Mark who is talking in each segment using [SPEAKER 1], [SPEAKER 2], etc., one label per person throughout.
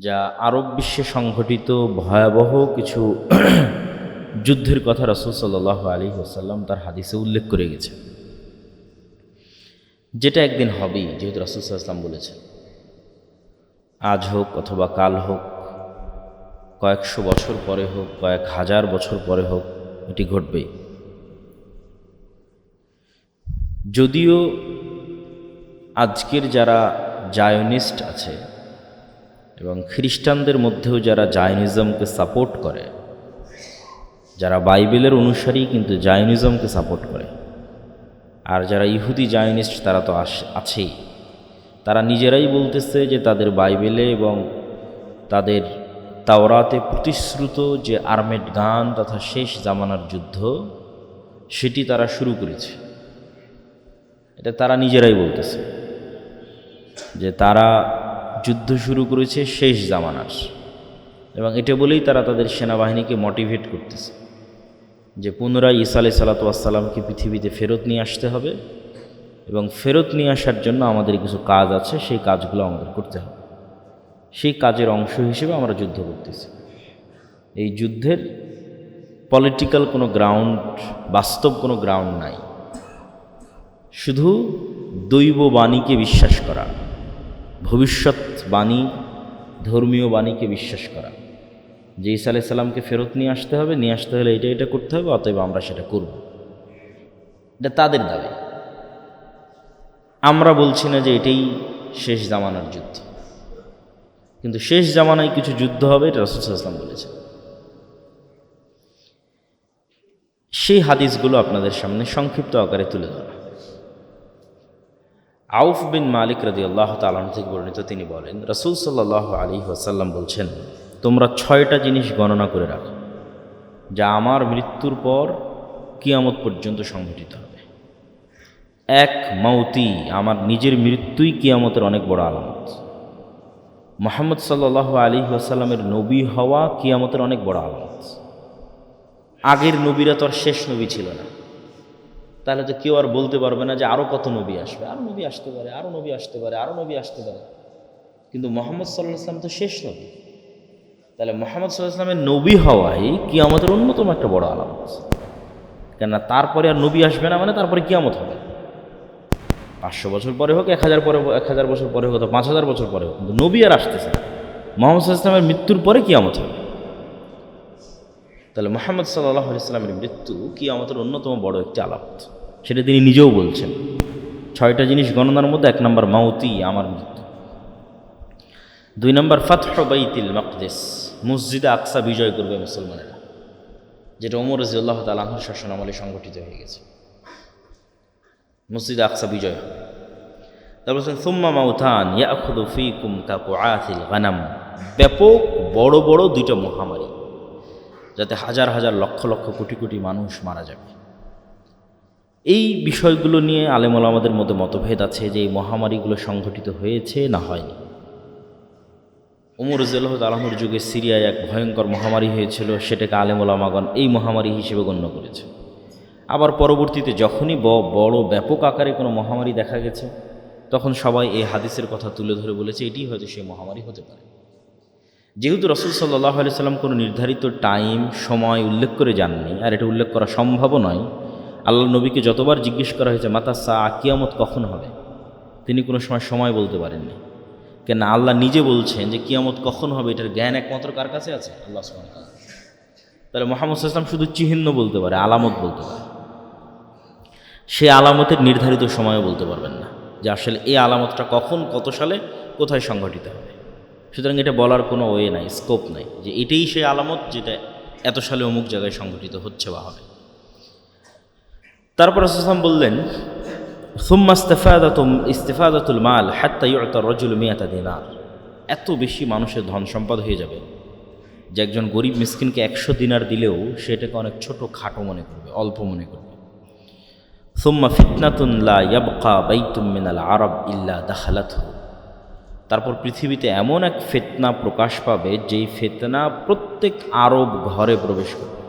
[SPEAKER 1] যা আরব বিশ্বে সংঘটিত ভয়াবহ কিছু যুদ্ধের কথা রাসূল সাল্লাল্লাহু আলাইহি ওয়াসাল্লাম তার হাদিসে উল্লেখ করে গেছে, যেটা একদিন হবেই, যেহেতু রাসূল সাল্লাল্লাহু আলাইহি ওয়াসাল্লাম বলেছেন। আজ হোক অথবা কাল হোক, কয়েকশো বছর পরে হোক, কয়েক হাজার বছর পরে হোক, এটি ঘটবেই। যদিও আজকের যারা জায়নিস্ট আছে এবং খ্রিস্টানদের মধ্যেও যারা জায়নিজমকে সাপোর্ট করে, যারা বাইবেলের অনুসারী কিন্তু জায়নিজমকে সাপোর্ট করে, আর যারা ইহুদি জায়নিস্ট তারা তো আছেই, তারা নিজেরাই বলতেছে যে তাদের বাইবেলে এবং তাদের তাওরাতে প্রতিশ্রুত যে আর্মেড গান তথা শেষ জামানার যুদ্ধ, সেটি তারা শুরু করেছে। এটা তারা নিজেরাই বলতেছে যে তারা যুদ্ধ শুরু করেছে শেষ জামানার, এবং এটা বলেই তারা তাদের সেনাবাহিনীকে মোটিভেট করতেছে যে পুনরায় ঈসা আলাইহিস সালাতু ওয়াস সালামকে পৃথিবীতে ফেরত নিয়ে আসতে হবে, এবং ফেরত নিয়ে আসার জন্য আমাদের কিছু কাজ আছে, সেই কাজগুলো আমাদের করতে হবে। সেই কাজের অংশ হিসেবে আমরা যুদ্ধ করতেছি। এই যুদ্ধের পলিটিক্যাল কোনো গ্রাউন্ড, বাস্তব কোনো গ্রাউন্ড নাই, শুধু দৈব বাণীকে বিশ্বাস করা, ভবিষ্যৎ বাণী, ধর্মীয় বাণীকে বিশ্বাস করা যে ঈসা আলাইহিস সালামকে ফেরত নিয়ে আসতে হবে, নিয়ে আসতে হলে এটা করতে হবে, অতএব আমরা সেটা করব। এটা তাদের দাবি। আমরা বলছি না যে এটাই শেষ জামানার যুদ্ধ, কিন্তু শেষ জামানায় কিছু যুদ্ধ হবে, এটা রাসূল সাল্লাল্লাহু আলাইহি ওয়াসাল্লাম বলেছেন। সেই হাদিসগুলো আপনাদের সামনে সংক্ষিপ্ত আকারে তুলে ধরা। আউফ বিন মালিক রাদিয়াল্লাহু তাআলা আনহু থেকে বর্ণিত, তিনি বলেন রাসূল সাল্লাল্লাহু আলাইহি ওয়াসাল্লাম বলছেন, তোমরা 6টা জিনিস গণনা করে রাখো যা আমার মৃত্যুর পর কিয়ামত পর্যন্ত সংঘটিত হবে। 1, মাউতি, আমার নিজের মৃত্যুই কিয়ামতের অনেক বড় আলামত। মুহাম্মদ সাল্লাল্লাহু আলাইহি ওয়াসাল্লামের নবী হওয়া কিয়ামতের অনেক বড় আলামত। আগের নবীরা তো আর শেষ নবী ছিল না, তাহলে তো কেউ আর বলতে পারবে না যে আরও কত নবী আসবে, আরও নবী আসতে পারে, আরও নবী আসতে পারে, আরও নবী আসতে পারে। কিন্তু মুহাম্মদ সাল্লাল্লাহু আলাইহি ওয়াসাল্লাম তো শেষ নবী, তাহলে মুহাম্মদ সাল্লাল্লাহু আলাইহি ওয়াসাল্লামের নবী হওয়াই কিয়ামতের অন্যতম একটা বড় আলামত। কেননা তারপরে আর নবী আসবে না, মানে তারপরে কিয়ামত হবে। 500 বছর পরে হোক, 1000 বছর পরে হোক, 5000 বছর পরে হোক, কিন্তু নবী আর আসতেছে না। মুহাম্মদ সাল্লাল্লাহু আলাইহি ওয়াসাল্লামের মৃত্যুর পরে কিয়ামত হবে। তাহলে মুহাম্মদ সাল্লাল্লাহু আলাইহি ওয়াসাল্লামের মৃত্যু কিয়ামতের অন্যতম বড় একটি আলামত, সেটা তিনি নিজেও বলছেন। 6টা জিনিস গণনার মধ্যে 1 নম্বর মাউতি, আমার মৃত্যু। 2 নম্বর ফাতহু বাইতুল মাকদিস, মসজিদে আকসা বিজয় করবে মুসলমানেরা, যেটা ওমর রাদিয়াল্লাহু তাআলা আনহুর শাসনামলে সংগঠিত হয়ে গেছে। মসজিদে আকসা বিজয় হবে। তারপর সুম্মা মাউতান ইয়াখুযু ফীকুম কাকুআতিল গানাম, ব্যাপক বড় বড় 2টা মহামারী, যাতে হাজার হাজার লক্ষ লক্ষ কোটি কোটি মানুষ মারা যাবে। এই বিষয়গুলো নিয়ে আলেম ওলামাদের মধ্যে মতভেদ আছে যে এই মহামারীগুলো সংঘটিত হয়েছে না হয়নি। ওমর রাদিয়াল্লাহু তাআলা আনহুর যুগে সিরিয়ায় এক ভয়ঙ্কর মহামারী হয়েছিল, সেটাকে আলেম ওলামাগণ এই মহামারী হিসেবে গণ্য করেছে। আবার পরবর্তীতে যখনই বড় ব্যাপক আকারে কোনো মহামারী দেখা গেছে, তখন সবাই এই হাদিসের কথা তুলে ধরে বলেছে এটি হয়তো সেই মহামারী হতে পারে। যেহেতু রাসূল সাল্লাল্লাহু আলাইহি ওয়াসাল্লাম কোনো নির্ধারিত টাইম, সময় উল্লেখ করে যাননি, আর এটা উল্লেখ করা সম্ভবও নয়। আল্লাহ নবীকে যতবার জিজ্ঞেস করা হয়েছে মাতা সা, কিয়ামত কখন হবে, তিনি কোনো সময় বলতে পারেননি। কেন আল্লাহ নিজে বলছেন যে কিয়ামত কখন হবে এটার জ্ঞান একমাত্র কার কাছে আছে? আল্লাহ সুবহানাহু ওয়া তাআলা। তাহলে মুহাম্মদ সাল্লাল্লাহু আলাইহি ওয়াসাল্লাম শুধু চিহ্ন বলতে পারে, আলামত বলতে পারে, সে আলামতের নির্ধারিত সময়ও বলতে পারবেন না যে আসলে এই আলামতটা কখন, কত সালে, কোথায় সংঘটিত হবে। সুতরাং এটা বলার কোনো ওয়ে নাই, স্কোপ নাই যে এটাই সেই আলামত যেটা এত সালে অমুক জায়গায় সংঘটিত হচ্ছে বা হবে। তারপর রাসূল সাল্লাল্লাহু আলাইহি ওয়াসাল্লাম বললেন, সুম্মা ইস্তিফাদাতুল মাল হাত্তা ইউতা রাজুলু মিয়াতা দিনার, এত বেশি মানুষের ধন সম্পদ হয়ে যাবে যে একজন গরিব মিসকিনকে 100 দিনার দিলেও সেটাকে অনেক ছোট খাটো মনে করবে, অল্প মনে করবে। সুম্মা ফিতনাতুন লা ইয়াবকা বাইতুম মিনাল আরব ইল্লা দাখালাতহু, তারপর পৃথিবীতে এমন এক ফিতনা প্রকাশ পাবে যেই ফিতনা প্রত্যেক আরব ঘরে প্রবেশ করবে।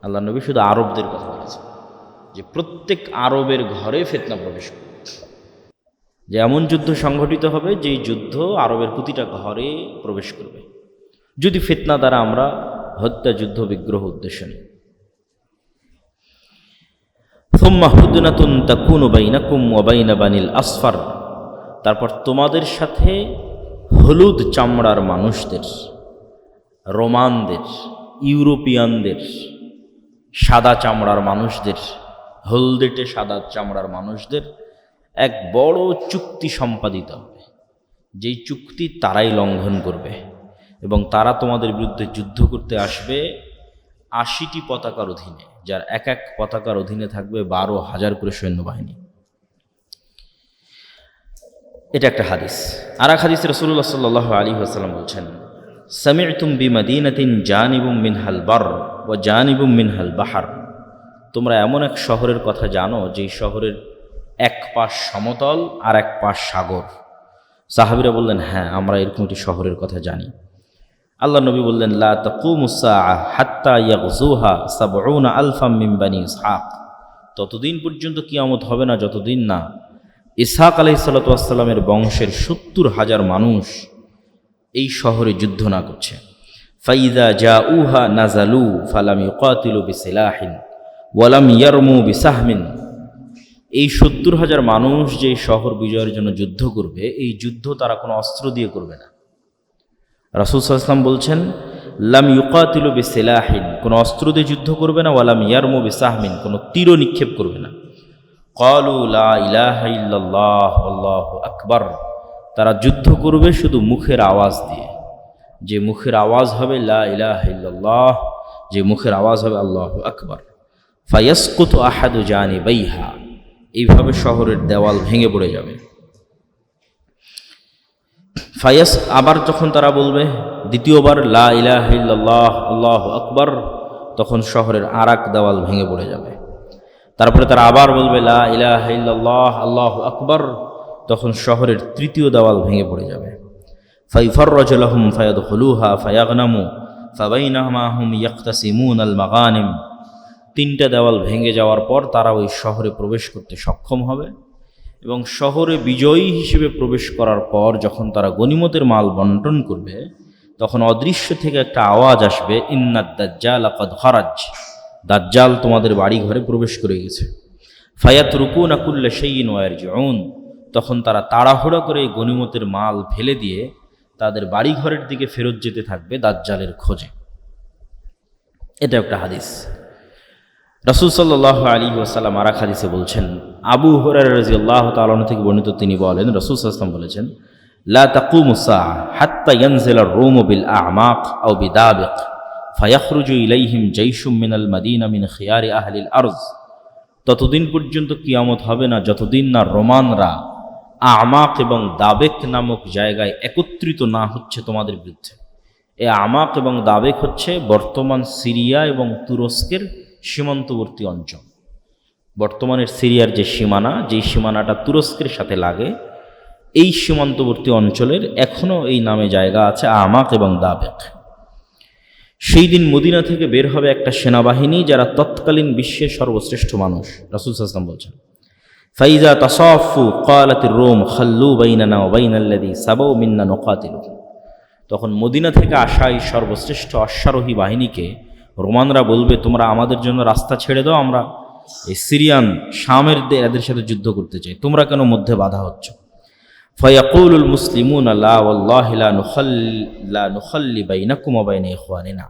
[SPEAKER 1] আল্লাহ নবী শুধু আরবদের কথা বলেছেন যে প্রত্যেক আরবের ঘরে ফিতনা প্রবেশ করবে, যে এমন যুদ্ধ সংঘটিত হবে যেই যুদ্ধ আরবের প্রতিটা ঘরে প্রবেশ করবে, যদি ফিতনা দ্বারা আমরা হত্যা, যুদ্ধ, বিগ্রহ উদ্দেশ্য নিই। সুম্মা হুদনাতুন তাকুনু বাইনাকুম ওয়া বাইনা বানিল আসফার, তারপর তোমাদের সাথে হলুদ চামড়ার মানুষদের, রোমানদের, ইউরোপিয়ানদের, সাদা চামড়ার মানুষদের, হলদেটে সাদা চামড়ার মানুষদের এক বড় চুক্তি সম্পাদিত হবে, যেই চুক্তি তারাই লঙ্ঘন করবে এবং তারা তোমাদের বিরুদ্ধে যুদ্ধ করতে আসবে 80টি পতাকার অধীনে, যার এক এক পতাকার অধীনে থাকবে 12,000 করে সৈন্যবাহিনী। এটা একটা হাদিস। আর এক হাদিসে রাসূলুল্লাহ সাল্লাল্লাহু আলাইহি ওয়াসাল্লাম বলছেন, সামি'তুম বিমাদিনাতিন জানিবুম মিনহাল বার ওয়া জানিবুম মিনহাল বাহার, তোমরা এমন এক শহরের কথা জানো যেই শহরের এক পাশ সমতল আর এক পাশ সাগর। সাহাবীরা বললেন, হ্যাঁ, আমরা এরকম একটি শহরের কথা জানি। আল্লাহ নবী বললেন, লা তাকুমুস সাআ হাত্তা ইয়াগযুহা ৭০ আলফাম মিন বানি ইসহাক, ততদিন পর্যন্ত কিয়ামত হবে না যতদিন না ইসহাক আলাইহিস সালাতু ওয়াস সালামের বংশের ৭০,০০০ মানুষ এই শহরে যুদ্ধ না করছে। ফাইদা জাউহা নাজালু ফালাম ইউকাতিলু বিসিলাহিন ওয়ালাম ইয়ারমু বিসাহমিন, এই ৭০,০০০ মানুষ যে শহর বিজয়ের জন্য যুদ্ধ করবে, এই যুদ্ধ তারা কোনো অস্ত্র দিয়ে করবে না। রাসূল সাল্লাল্লাহু আলাইহি ওয়াসাল্লাম বলছেন, লাম ইউকাতিলু বিসিলাহিন, কোনো অস্ত্র দিয়ে যুদ্ধ করবে না, ওয়ালাম ইয়ারমু বিসাহমিন, কোনো তীর নিক্ষেপ করবে না। ক্বালু লা ইলাহা ইল্লাল্লাহ আল্লাহু আকবার, তারা যুদ্ধ করবে শুধু মুখের আওয়াজ দিয়ে, যে মুখের আওয়াজ হবে লা ইলাহা ইল্লাল্লাহ, যে মুখের আওয়াজ হবে আল্লাহু আকবার। ফায়াসকুতু আহাদু জানিবাইহা, এইভাবে শহরের দেওয়াল ভেঙে পড়ে যাবে। আবার যখন তারা বলবে দ্বিতীয়বার লা ইলাহা ইল্লাল্লাহ আল্লাহু আকবার, তখন শহরের আরেক দেওয়াল ভেঙে পড়ে যাবে। তারপরে তারা আবার বলবে লা ইলাহা ইল্লাল্লাহ আল্লাহু আকবার, তখন শহরের তৃতীয় দেওয়াল ভেঙে পড়ে যাবে। ফাইফাররাজু লাহুম ফায়াদখুলুহা ফায়াগনামু ফাবাইনাহুমা হুম ইয়াকতাসিমুনাল মাগানিম, 3টা দেওয়াল ভেঙে যাওয়ার পর তারা ওই শহরে প্রবেশ করতে সক্ষম হবে এবং শহরে বিজয়ী হিসেবে প্রবেশ করার পর যখন তারা গনিমতের মাল বন্টন করবে, তখন অদৃশ্য থেকে একটা আওয়াজ আসবে, ইন্নাদ দাজ্জাল ক্বাদ খারাজ, দাজ্জাল তোমাদের বাড়ি ঘরে প্রবেশ করে গেছে। ফায়াতরুকুনা কুল্লা শাইইন ওয়া ইয়ারজিউন, তখন তারা তাড়াহুড়া করে গনিমতের মাল ফেলে দিয়ে তাদের বাড়ি ঘরের দিকে ফেরত যেতে থাকবে দাজ্জালের খোঁজে। এটা একটা হাদিস। রাসূল সাল্লাল্লাহু আলাইহি ওয়াসাল্লাম আর এক হাদিসে বলছেন, আবু হুরায়রা রাদিয়াল্লাহু তাআলা আনহু থেকে বর্ণিত, তিনি বলেন, রাসূল সাল্লাল্লাহু আলাইহি ওয়াসাল্লাম বলেছেন, লা তাকুমুস সাআ হাত্তা ইয়ানজিলার রূম বিল আ'মাক আও বিদাবিক ফায়াখরুজু ইলাইহিম জাইশুম মিনাল মাদিনা মিন খিয়ারি আহলিল আরজ, ততদিন পর্যন্ত কিয়ামত হবে না যতদিন না রোমানরা আমাক এবং দাবেক নামক জায়গায় একত্রিত না হচ্ছে তোমাদের বিরুদ্ধে। এই আমাক এবং দাবেক হচ্ছে বর্তমান সিরিয়া এবং তুরস্কের সীমান্তবর্তী অঞ্চল। বর্তমানের সিরিয়ার যে সীমানা, যেই সীমানাটা তুরস্কের সাথে লাগে, এই সীমান্তবর্তী অঞ্চলের এখনও এই নামে জায়গা আছে আমাক এবং দাবেক। সেই দিন মদিনা থেকে বের হবে একটা সেনাবাহিনী যারা তৎকালীন বিশ্বের সর্বশ্রেষ্ঠ মানুষ। রাসূল সাল্লাল্লাহু আলাইহি ওয়াসাল্লাম বলছেন, ফাইজা তাসাফু ক্বালাতির রূম খাল্লু বাইনানা ওয়া বাইনাল্লাযী সাবাউ মিন্না নুকাতিলু, তখন মদিনা থেকে আসা এই সর্বশ্রেষ্ঠ অশ্বারোহী বাহিনীকে রোমানরা বলবে, তোমরা আমাদের জন্য রাস্তা ছেড়ে দাও, আমরা এই সিরিয়ান শামের এদের সাথে যুদ্ধ করতে চাই, তোমরা কেন মধ্যে বাধা হচ্ছ? ফায়াকুলুল মুসলিমুনা লা ওয়াল্লাহি লা নুখাল্লি বাইনাকুম ওয়া বাইনা ইখওয়ানিনা,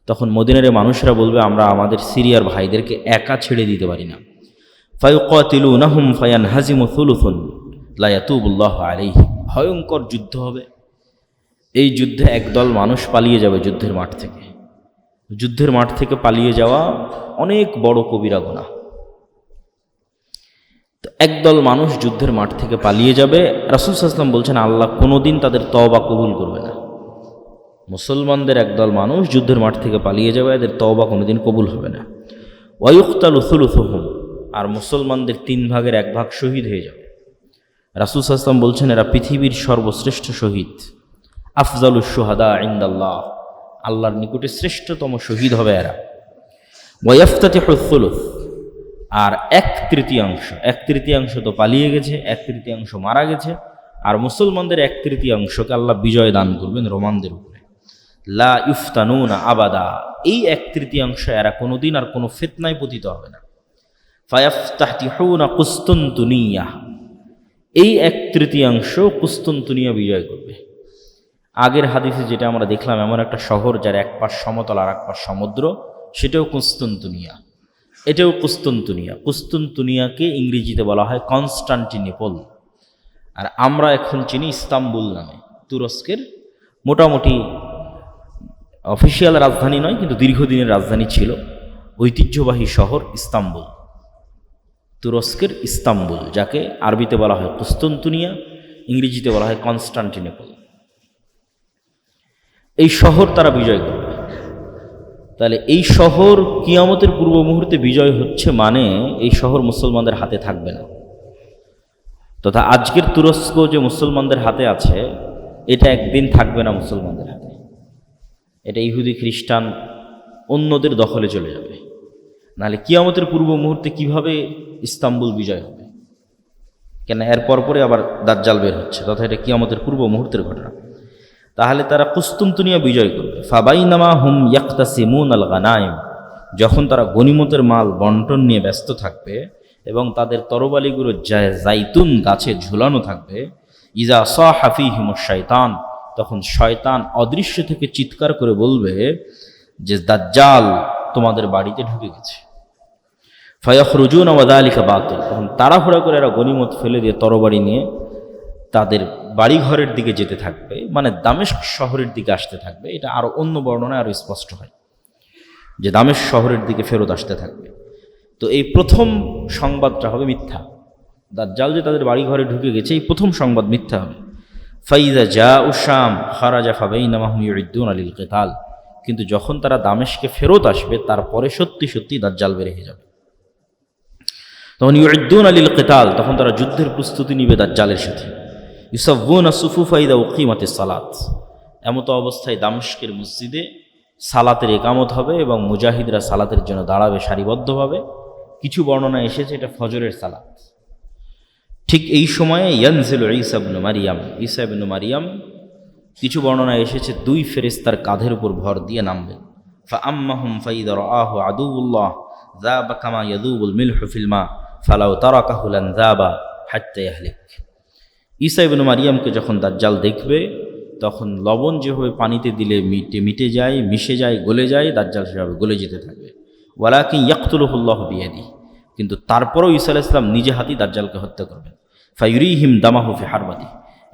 [SPEAKER 1] তখন মদিনার মানুষরা বলবে, আমরা আমাদের সিরিয়ার ভাইদেরকে একা ছেড়ে দিতে পারি না। ফায়ুকাতিলুনাহুম ফায়ানহাজিমু থুলুথুন লা ইয়াতুবুল্লাহু আলাইহি, ভয়ঙ্কর যুদ্ধ হবে। এই যুদ্ধে একদল মানুষ পালিয়ে যাবে যুদ্ধের মাঠ থেকে। যুদ্ধের মাঠ থেকে পালিয়ে যাওয়া অনেক বড় কবিরা গুনাহ। তো একদল মানুষ যুদ্ধের মাঠ থেকে পালিয়ে যাবে। রাসূল সাল্লাল্লাহু আলাইহি ওয়াসাল্লাম বলছেন, আল্লাহ কোনোদিন তাদের তওবা কবুল করবে না। মুসলমানদের একদল মানুষ যুদ্ধের মাঠ থেকে পালিয়ে যাবে, এদের তওবা কোনোদিন কবুল হবে না। ওয়া ইউকতালু থুলুথুহুম, আর মুসলমানদের 3 ভাগের 1 ভাগ শহীদ হয়ে যাবে। রাসূল সাল্লাল্লাহু আলাইহি ওয়াসাল্লাম বলছেন, এরা পৃথিবীর সর্বশ্রেষ্ঠ শহীদ, আফজালুশ শুহাদা ইনদাল্লাহ, আল্লাহর নিকটে শ্রেষ্ঠতম শহীদ হবে এরা। ওয়া ইফতাতিহু থুলুথ, আর এক তৃতীয়াংশ তো পালিয়ে গেছে, এক তৃতীয়াংশ মারা গেছে, আর মুসলমানদের এক তৃতীয়াংশকে আল্লাহ বিজয় দান করবেন রোমানদের উপরে। লা ইফতানুনা আবাদা, এই এক তৃতীয়াংশ এরা কোনোদিন আর কোনো ফিতনায় পতিত হবে না। ফায়াফতাহতিহুনা কুস্তুনতুনিয়া, এই এক তৃতীয়াংশ কুস্তুনতুনিয়া বিজয় করবে। আগের হাদিসে যেটা আমরা দেখলাম, এমন একটা শহর যার এক পাশ সমতল আর এক পাশ সমুদ্র, সেটাও কুস্তুনতুনিয়া, এটাও কুস্তুনতুনিয়া। কুস্তুনতুনিয়াকে ইংরেজিতে বলা হয় কনস্টান্টিনোপল, আর আমরা এখন চিনি ইস্তাম্বুল নামে। তুরস্কের মোটামুটি অফিসিয়াল রাজধানী নয়, কিন্তু দীর্ঘদিনের রাজধানী ছিল, ঐতিহ্যবাহী শহর ইস্তাম্বুল। তুরস্কের ইস্তাম্বুল, যাকে আরবিতে বলা হয় কুস্তুনতুনিয়া, ইংরেজিতে বলা হয় কনস্টান্টিনোপল। এই শহর তারা বিজয় করবে। তাহলে এই শহর কিয়ামতের পূর্ব মুহূর্তে বিজয় হচ্ছে, মানে এই শহর মুসলমানদের হাতে থাকবে না। তথা আজকের তুরস্ক যে মুসলমানদের হাতে আছে, এটা একদিন থাকবে না মুসলমানদের হাতে। এটা ইহুদি খ্রিস্টান অন্যদের দখলে চলে যাবে। নাহলে কিয়ামতের পূর্ব মুহূর্তে কিভাবে ইস্তাম্বুল বিজয় হবে? কেন এর পরপরে আবার দাজ্জাল বের হচ্ছে, তথা এটা কিয়ামতের পূর্ব মুহূর্তের ঘটনা। তাহলে তারা কুস্তুনতুনিয়া বিজয় করবে। ফাবাইনামা হুম ইয়াক্তাসিমুন আল গানাইম, যখন তারা গনিমতের মাল বন্টন নিয়ে ব্যস্ত থাকবে এবং তাদের তরবালিগুলো জাইতুন গাছে ঝুলানো থাকবে, ইজা সাহা ফীহিমুশ শাইতান, তখন শয়তান অদৃশ্য থেকে চিৎকার করে বলবে যে দাজ্জাল তোমাদের বাড়িতে ঢুকে গেছে। ফায়াখরুজুনা ওয়া যালিকা বাতিল, তখন তাড়াহুড়া করে এরা গনিমত ফেলে দিয়ে তরবারি নিয়ে তাদের বাড়িঘরের দিকে যেতে থাকবে, মানে দামেস্ক শহরের দিকে আসতে থাকবে। এটা আরো অন্য বর্ণনায় আরো স্পষ্ট হয় যে দামেস্ক শহরের দিকে ফেরত আসতে থাকবে। তো এই প্রথম সংবাদটা হবে মিথ্যা। দাজ্জাল যে তাদের বাড়িঘরে ঢুকে গেছে, এই প্রথম সংবাদ মিথ্যা হবে। ফাইজা জাউ শাম খারাজা ফাবাইনামা হুম ইউরিদুনা লিল কিতাল, কিন্তু যখন তারা দামেস্কে ফেরত আসবে, তারপরে সত্যি সত্যি দাজ্জাল বের হয়ে যাবে। তখন ইউরিদুনা লিল কিতাল, তখন তারা যুদ্ধের প্রস্তুতি নিবে দাজ্জালের সাথে। ইউসাফুনা সুফুফা ইদা উকিমাতিস সালাত, এমতো অবস্থায় দামেস্কের মসজিদে সালাতের একামত হবে এবং মুজাহিদরা সালাতের জন্য দাঁড়াবে সারিবদ্ধভাবে। কিছু বর্ণনা এসেছে এটা ফজরের সালাত। ঠিক এই সময়ে ইয়ানজিলু ঈসা ইবনে মারিয়াম, ঈসা ইবনে মারিয়াম, কিছু বর্ণনা এসেছে দুই ফেরেশতার কাঁধের উপর ভর দিয়ে নামবেন। ফাআম্মাহুম ফাইদা রাআহু আদুউল্লাহ যাবা কামা ইয়াযুবুল মিলহু ফিল মা ফালাউ তারাকাহু লান যাবা হাত্তা ইয়াহলিক। ঈসা ইবনে মারিয়ামকে যখন দাজ্জাল দেখবে, তখন লবণ যেভাবে পানিতে দিলে মিটে যায়, মিশে যায়, গলে যায়, দাজ্জাল সেভাবে গলে যেতে থাকবে। ওয়ালাকিন ইয়াকতুলুহুল্লাহু বিয়াদি, কিন্তু তারপরেও ঈসা আলাইহিস সালাম নিজে হাতেই দাজ্জালকে হত্যা করবেন। ফায়ুরিহিম দামাহু ফি হারবাতি,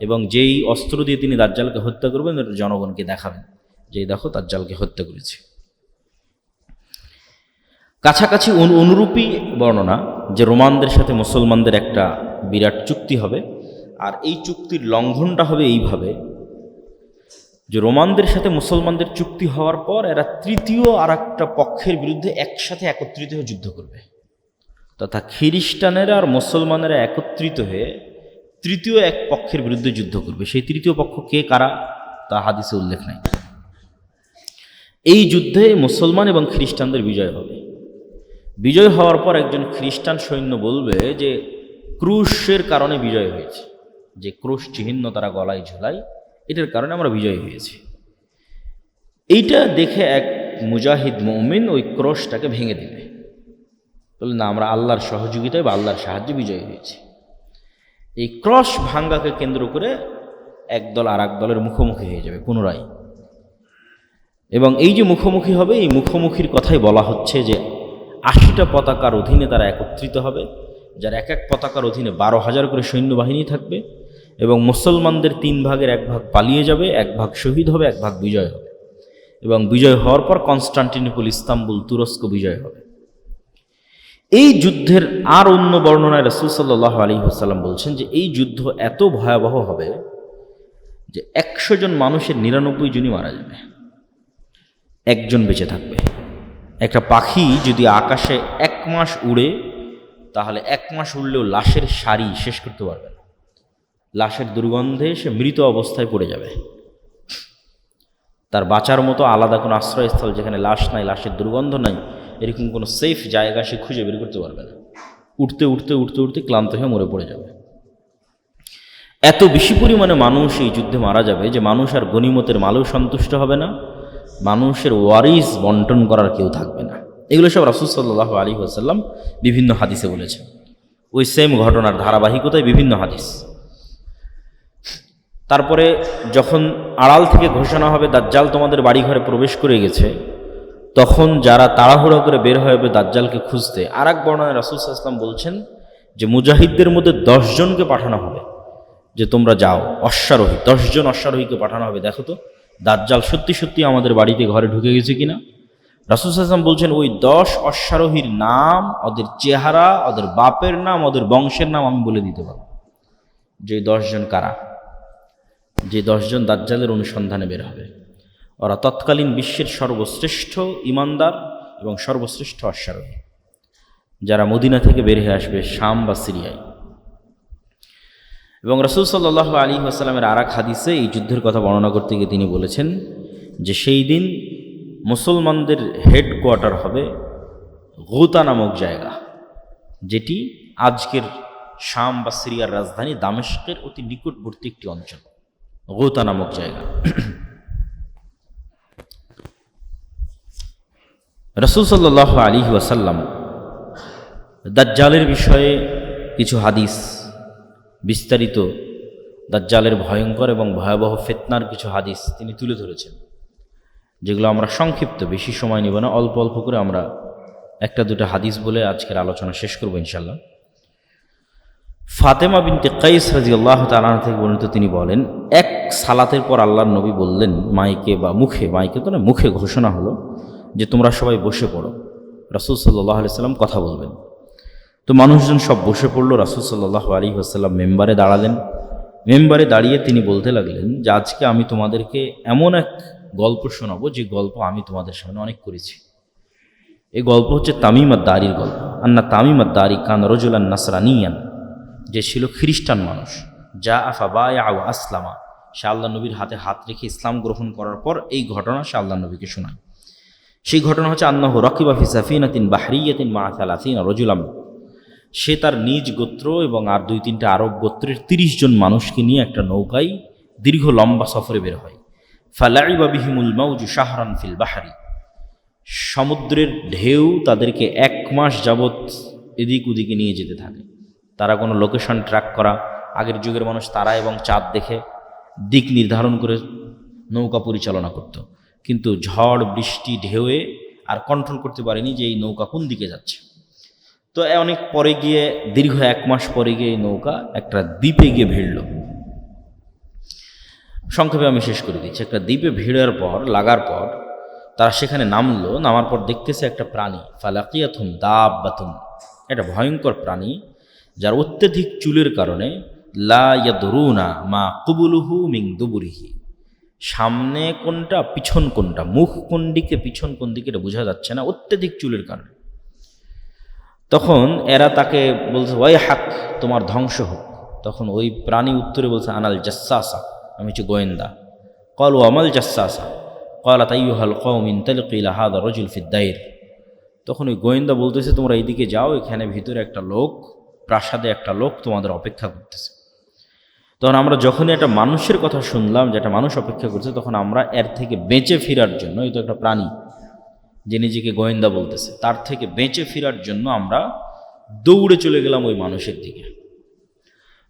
[SPEAKER 1] এবং যেই অস্ত্র দিয়ে তিনি দাজ্জালকে হত্যা করবেন এটা জনগণকে দেখাবেন যে দেখো দাজ্জালকে হত্যা করেছে। কাছাকাছি অনুরূপী বর্ণনা যে রোমানদের সাথে মুসলমানদের একটা বিরাট চুক্তি হবে, আর এই চুক্তির লঙ্ঘনটা হবে এইভাবে যে রোমানদের সাথে মুসলমানদের চুক্তি হওয়ার পর এরা তৃতীয় আর একটা পক্ষের বিরুদ্ধে একসাথে একত্রিত হয়ে যুদ্ধ করবে, তথা খ্রিস্টানেরা আর মুসলমানেরা একত্রিত হয়ে তৃতীয় এক পক্ষের বিরুদ্ধে যুদ্ধ করবে। সেই তৃতীয় পক্ষ কে কারা তা হাদিসে উল্লেখ নাই। এই যুদ্ধে মুসলমান এবং খ্রিস্টানদের বিজয় হবে। বিজয় হওয়ার পর একজন খ্রিস্টান সৈন্য বলবে যে ক্রুশের কারণে বিজয় হয়েছে, যে ক্রুশ চিহ্ন তারা গলায় ঝোলায়, এটার কারণে আমরা বিজয় হয়েছি। এইটা দেখে এক মুজাহিদ মুমিন ওই ক্রুশটাকে ভেঙে দিবে, বলে না আমরা আল্লাহর সহযোগিতায় বা আল্লাহর সাহায্যে বিজয় হয়েছে। এই ক্রস ভাঙ্গাকে কেন্দ্র করে একদল আর এক দলের মুখোমুখি হয়ে যাবে পুনরায়, এবং এই যে মুখোমুখি হবে, এই মুখোমুখির কথাই বলা হচ্ছে যে 80টা পতাকার অধীনে তারা একত্রিত হবে, যার এক এক পতাকার অধীনে 12,000 করে সৈন্যবাহিনী থাকবে, এবং মুসলমানদের 3 ভাগের 1 ভাগ পালিয়ে যাবে, 1 ভাগ শহীদ হবে, 1 ভাগ বিজয় হবে, এবং বিজয় হওয়ার পর কনস্টান্টিনোপল, ইস্তাম্বুল, তুরস্ক বিজয় হবে। এই যুদ্ধের আর অন্য বর্ণনায় রাসূল সাল্লাল্লাহু আলাইহি ওয়াসাল্লাম বলছেন যে এই যুদ্ধ এত ভয়াবহ হবে যে 100 জন মানুষের 99 জনই মারা যাবে, একজন বেঁচে থাকবে। একটা পাখি যদি আকাশে 1 মাস উড়ে, তাহলে 1 মাস উড়লেও লাশের সারি শেষ করতে পারবে না। লাশের দুর্গন্ধে সে মৃত অবস্থায় পড়ে যাবে। তার বাঁচার মতো আলাদা কোনো আশ্রয়স্থল যেখানে লাশ নাই, লাশের দুর্গন্ধ নাই, এরকম কোনো সেফ জায়গা সে খুঁজে বের করতে পারবে না। উঠতে উঠতে উঠতে উঠতে ক্লান্ত হয়ে মরে পড়ে যাবে। এত বেশি পরিমাণে মানুষ এই যুদ্ধে মারা যাবে যে মানুষ আর গনিমতের মালেও সন্তুষ্ট হবে না, মানুষের ওয়ারিস বন্টন করার কেউ থাকবে না। এগুলো সব রাসূল সাল্লাল্লাহু আলাইহি ওয়াসাল্লাম বিভিন্ন হাদিসে বলেছেন। ওই সেম ঘটনার ধারাবাহিকতায় বিভিন্ন হাদিস। তারপরে যখন আড়াল থেকে ঘোষণা হবে দাজ্জাল তোমাদের বাড়িঘরে প্রবেশ করে গেছে, তখন যারা তাড়াহুড়ো করে বের হবে দাজ্জালকে খুঁজতে, আর এক বর্ণনায় রাসূল সাল্লাল্লাহু আলাইহি ওয়াসাল্লাম বলছেন যে মুজাহিদদের মধ্যে 10 জনকে পাঠানো হবে, যে তোমরা যাও, অশ্বারোহী 10 জন অশ্বারোহীকে পাঠানো হবে, দেখো তো দাজ্জাল সত্যি সত্যি আমাদের বাড়িতে ঘরে ঢুকে গেছে কিনা। রাসূল সাল্লাল্লাহু আলাইহি ওয়াসাল্লাম বলছেন ওই 10 অশ্বারোহীর নাম, ওদের চেহারা, ওদের বাপের নাম, ওদের বংশের নাম আমি বলে দিতে পারবো যে 10 জন কারা, যে 10 জন দাজ্জালের অনুসন্ধানে বের হবে। ওরা তৎকালীন বিশ্বের সর্বশ্রেষ্ঠ ইমানদার এবং সর্বশ্রেষ্ঠ অশ্বারোহী, যারা মদিনা থেকে বের হয়ে আসবে শাম বা সিরিয়ায়। এবং রাসূল সাল্লাল্লাহু আলাইহি ওয়াসাল্লামের আর এক হাদিসে এই যুদ্ধের কথা বর্ণনা করতে গিয়ে তিনি বলেছেন যে সেই দিন মুসলমানদের হেডকোয়ার্টার হবে গুতা নামক জায়গা, যেটি আজকের শাম বা সিরিয়ার রাজধানী দামেস্কের অতি নিকটবর্তী একটি অঞ্চল, গুতা নামক জায়গা। রাসূল সাল্লাল্লাহু আলাইহি ওয়াসাল্লাম দাজ্জালের বিষয়ে কিছু হাদিস, বিস্তারিত দাজ্জালের ভয়ঙ্কর এবং ভয়াবহ ফিতনার কিছু হাদিস তিনি তুলে ধরেছেন, যেগুলো আমরা সংক্ষিপ্ত, বেশি সময় নেব না, অল্প অল্প করে আমরা একটা দুটো হাদিস বলে আজকের আলোচনা শেষ করব ইনশাল্লাহ। ফাতেমা বিনতে কাইস রাদিয়াল্লাহু তাআলা আনহা থেকে বর্ণিত, তিনি বলেন এক সালাতের পর আল্লাহর নবী বললেন মাইকে বা মুখে, মাইকে তো না, মুখে ঘোষণা হলো যে তোমরা সবাই বসে পড়ো, রাসূল সাল্লাল্লাহু আলাইহি ওয়াসাল্লাম কথা বলবেন। তো মানুষজন সব বসে পড়ল। রাসূল সাল্লাল্লাহু আলাইহি ওয়াসাল্লাম মেম্বারে দাঁড়ালেন। মেম্বারে দাঁড়িয়ে তিনি বলতে লাগলেন যে আজকে আমি তোমাদেরকে এমন এক গল্প শোনাবো যে গল্প আমি তোমাদের সামনে অনেক করেছি। এই গল্প হচ্ছে তামিম আদ-দারির গল্প। আন্না তামিম আদ-দারি কান রাজুলান নাসরানিয়ান, যে ছিল খ্রিস্টান মানুষ, যা ফাবায়া ওয়া আসলামা, সে আল্লাহ নবীর হাতে হাত রেখে ইসলাম গ্রহণ করার পর এই ঘটনা সে আল্লাহ নবীকে শোনায়। সেই ঘটনা হচ্ছে আন্নাহু রাকিবা ফি সাফিনাতিন বাহরিয়াতিন মা 30 রাজুলাম, সে তার নিজ গোত্র এবং আর 2-3টা আরব গোত্রের 30 জন মানুষকে নিয়ে একটা নৌকায় দীর্ঘ লম্বা সফরে বের হয়। ফালাইবা বিহিমুল মাউজু শাহরান ফিল বাহরি, সমুদ্রের ঢেউ তাদেরকে 1 মাস যাবৎ এদিক ওদিকে নিয়ে যেতে থাকে। তারা কোনো লোকেশন ট্র্যাক করা, আগের যুগের মানুষ তারা এবং চাঁদ দেখে দিক নির্ধারণ করে নৌকা পরিচালনা করত, কিন্তু ঝড় বৃষ্টি ঢেউয়ে আর কন্ট্রোল করতে পারেনি যে এই নৌকা কোন দিকে যাচ্ছে। তো অনেক পরে গিয়ে, দীর্ঘ 1 মাস পরে গিয়ে এই নৌকা একটা দ্বীপে গিয়ে ভিড়ল। সংক্ষেপে আমি শেষ করে দিচ্ছি। একটা দ্বীপে ভিড়ার পর, লাগার পর তারা সেখানে নামলো। নামার পর দেখতেছে একটা প্রাণী, ফালাকিয়াতুন দাব্বাতুন, একটা ভয়ঙ্কর প্রাণী যার অত্যধিক চুলের কারণে লা ইয়াদরুনা মা কুবুলুহু মিন দুবুরিহি, সামনে কোনটা পিছন কোনটা, মুখ কোন দিকে পিছন কোন দিকে এটা বোঝা যাচ্ছে না, অত্যধিক চুলের কারণে। তখন এরা তাকে বলছে ওয়াই হাক, তোমার ধ্বংস হোক। তখন ওই প্রাণী উত্তরে বলছে আনাল জাসসাসা, আমি হচ্ছে গোয়েন্দা। ক্বালু আমাল জাসসাসা ক্বালাত আইয়ুহাল কওম ইনতালিকু ইলা হাযা রাজুল ফিদ দাইর। তখন ওই গোয়েন্দা বলতেছে তোমরা এইদিকে যাও, এখানে ভিতরে একটা লোক, প্রাসাদে একটা লোক তোমাদের অপেক্ষা করতেছে। তখন আমরা যখনই একটা মানুষের কথা শুনলাম যে একটা মানুষ অপেক্ষা করছে, তখন আমরা এর থেকে বেঁচে ফেরার জন্য, এই তো একটা প্রাণী যে নিজেকে গোয়েন্দা বলতেছে, তার থেকে বেঁচে ফেরার জন্য আমরা দৌড়ে চলে গেলাম ওই মানুষের দিকে।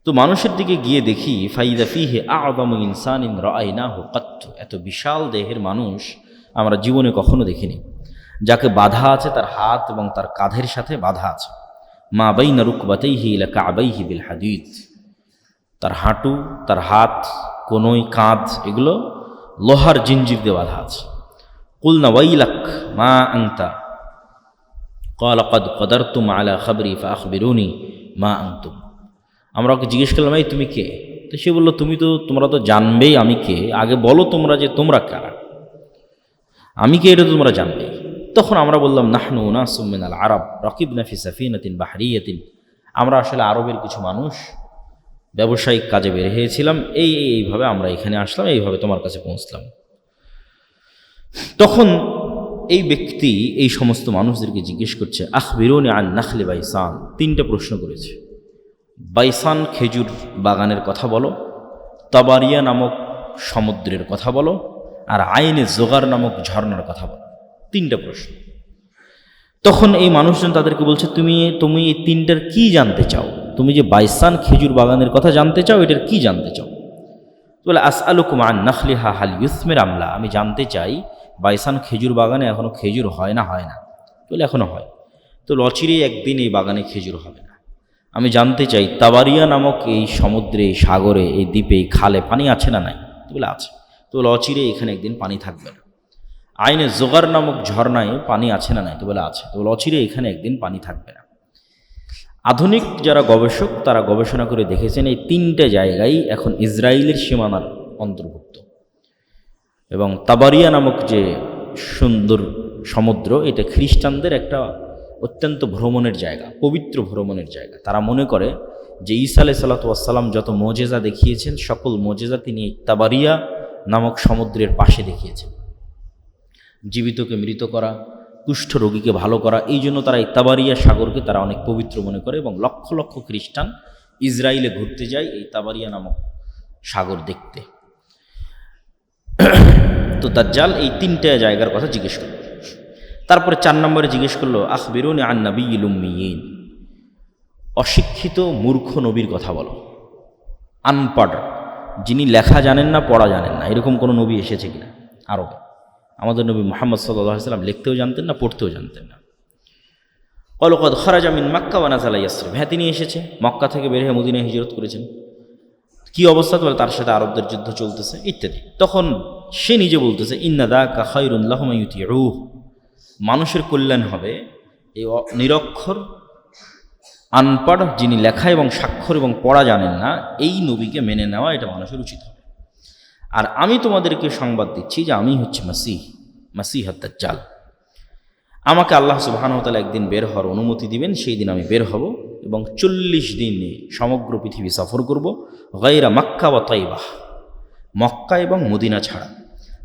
[SPEAKER 1] তো মানুষের দিকে গিয়ে দেখি ফাইদা ফিহি আ'যামু ইনসানিন রাআইনাহু কাত্তু, এত বিশাল দেহের মানুষ আমরা জীবনে কখনো দেখিনি, যাকে বাধা আছে তার হাত এবং তার কাঁধের সাথে বাধা আছে। মা বাইনা রুকবাতাইহি ইলা কা'বাইহি বিল হাদিদ, তার হাঁটু, তার হাত, কোনই, কাঁধ, এগুলো লোহার জিঞ্জির দিয়ে বাধা আছে। কুলনা ওয়াইলাক মা আনতা ক্বালা ক্বাদ ক্বাদারতুম আলা খাবরি ফাআখবিরুনি মা আনতুম। আমরা ওকে জিজ্ঞেস করলাম এই তুমি কে? তো সে বলল তোমরা তো জানবেই আমি কে, আগে বলো তোমরা যে তোমরা কারা, আমি কে এটা তো তোমরা জানবেই। তখন আমরা বললাম নাহনু উনাসুম মিনাল আরব রাকিবনা ফি সাফিনাতিন বাহরিয়াতিন, আমরা আসলে আরবের কিছু মানুষ, ব্যবসায়িক কাজে বের হয়েছিলাম, এইভাবে আমরা এখানে আসলাম, এইভাবে তোমার কাছে পৌঁছলাম। তখন এই ব্যক্তি এই সমস্ত মানুষদেরকে জিজ্ঞেস করছে, আখবিরুনি আন নাখলি বাইসান, 3টা প্রশ্ন করেছে। বাইসান খেজুর বাগানের কথা বলো, তাবারিয়া নামক সমুদ্রের কথা বলো, আর আইনে জোগার নামক ঝর্ণার কথা বলো। 3টা প্রশ্ন। তখন এই মানুষজন তাদেরকে বলছে, তুমি এই 3টার কি জানতে চাও? তুমি যে বাইসান খেজুর বাগানের কথা জানতে চাও, এটার কি জানতে চাও? বলে, আসআলুকুম আন নাখলিহা হাল ইউসমির আমলা, আমি জানতে চাই বাইসান খেজুর বাগানে এখনো খেজুর হয় না? বলে, এখনো হয়। তো অচিরেই একদিন এই বাগানে খেজুর হবে না। আমি জানতে চাই তাবারিয়া নামক এই সমুদ্রে, এই সাগরে, এই দ্বীপে, এই খালে পানি আছে না নাই? বলে, আছে। তো বলে, অচিরেই এখানে একদিন পানি থাকবে না। আইনে জোগার নামক ঝর্ণায় পানি আছে না নাই? তো বলে, আছে। তো বলে, অচিরে এখানে একদিন পানি থাকবে না। আধুনিক যারা গবেষক তারা গবেষণা করে দেখেছেন এই 3টে জায়গায় এখন ইসরায়েলের সীমানার অন্তর্ভুক্ত। এবং তাবারিয়া নামক যে সুন্দর সমুদ্র, এটা খ্রিস্টানদের একটা অত্যন্ত ভ্রমণের জায়গা, পবিত্র ভ্রমণের জায়গা। তারা মনে করে যে ঈসা আলাইহিস সালাতু ওয়াস সালাম যত মোজেজা দেখিয়েছেন, সকল মোজেজা তিনি তাবারিয়া নামক সমুদ্রের পাশে দেখিয়েছেন। জীবিতকে মৃত করা, কুষ্ঠ রোগীকে ভালো করা, এই জন্য তারা এই তাবারিয়া সাগরকে তারা অনেক পবিত্র মনে করে এবং লক্ষ লক্ষ খ্রিস্টান ইসরায়েলে ঘুরতে যায় এই তাবারিয়া নামক সাগর দেখতে। তো দাজ্জাল এই 3টে জায়গার কথা জিজ্ঞেস করল। তারপরে 4 নম্বরে জিজ্ঞেস করলো, আখবিরুনি আন নাবিয়্যিল উম্মিয়িন, অশিক্ষিত মূর্খ নবীর কথা বলো। আনপড়, যিনি লেখা জানেন না, পড়া জানেন না, এরকম কোনো নবী এসেছে কিনা আরবে? আমাদের নবী মুহাম্মদ সাল্লাল্লাহু আলাইহি ওয়াসাল্লাম লিখতেও জানতেন না, পড়তেও জানতেন না। ক্বালু ক্বাদ খারাজা মিন মক্কা ওয়া নাযালা ইয়াসরিব, হ্যাঁ তিনি এসেছে, মক্কা থেকে বের হয়ে মদিনায় হিজরত করেছেন। কি অবস্থা? বলে, তার সাথে আরবদের যুদ্ধ চলতেছে ইত্যাদি। তখন সে নিজে বলতেছে, ইন্না যাকা খায়রুন লাহুম ইউতিউহ, মানুষের কল্যাণ হবে এই নিরক্ষর, আনপড়, যিনি লেখা এবং স্বাক্ষর এবং পড়া জানেন না, এই নবীকে মেনে নেওয়া এটা মানুষের উচিত হবে। আর আমি তোমাদেরকে সংবাদ দিচ্ছি যে আমি হচ্ছে মাসিহ দাজ্জাল। আমাকে আল্লাহ সুবহানাহু ওয়া তাআলা একদিন বের হওয়ার অনুমতি দিবেন, সেই দিন আমি বের হব এবং 40 দিনে সমগ্র পৃথিবী সফর করব, গায়রা মক্কা ওয়া তাইবাহ, মক্কা এবং মদিনা ছাড়া।